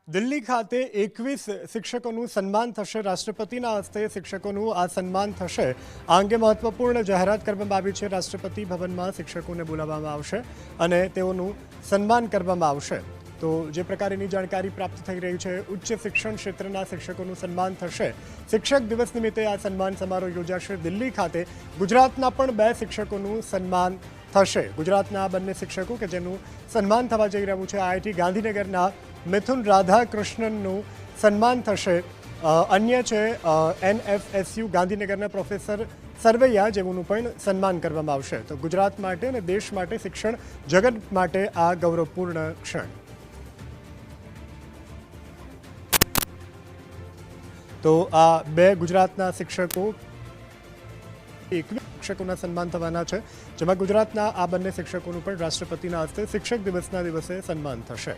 દિલ્હી ખાતે 21 શિક્ષકોનું સન્માન થશે। રાષ્ટ્રપતિના હસ્તે શિક્ષકોનું આ સન્માન થશે। આ અંગે મહત્વપૂર્ણ જાહેરાત કરવામાં આવી છે। રાષ્ટ્રપતિ ભવનમાં શિક્ષકોને બોલાવવામાં આવશે અને તેઓનું સન્માન કરવામાં આવશે। તો જે પ્રકારની જાણકારી પ્રાપ્ત થઈ રહી છે, ઉચ્ચ શિક્ષણ ક્ષેત્રના શિક્ષકોનું સન્માન થશે। શિક્ષક દિવસ નિમિત્તે આ સન્માન સમારોહ યોજાશે। દિલ્હી ખાતે ગુજરાતના પણ 2 શિક્ષકોનું સન્માન થશે। ગુજરાતના બંને શિક્ષકો કે જેનું સન્માન થવા જઈ રહ્યું છે, આઈઆઈટી ગાંધીનગરના મિથુન રાધાકૃષ્ણનનું સન્માન થશે। અન્ય છે એનએફએસયુ ગાંધીનગરના પ્રોફેસર સરવૈયા, જેમનું પણ સન્માન કરવામાં આવશે। તો ગુજરાત માટે અને દેશ માટે, શિક્ષણ જગત માટે આ ગૌરવપૂર્ણ ક્ષણ। તો આ 2 ગુજરાતના શિક્ષકો, 21 શિક્ષકોના સન્માન થવાના છે, જેમાં ગુજરાતના આ બંને શિક્ષકોનું પણ રાષ્ટ્રપતિના હસ્તે શિક્ષક દિવસના દિવસે સન્માન થશે।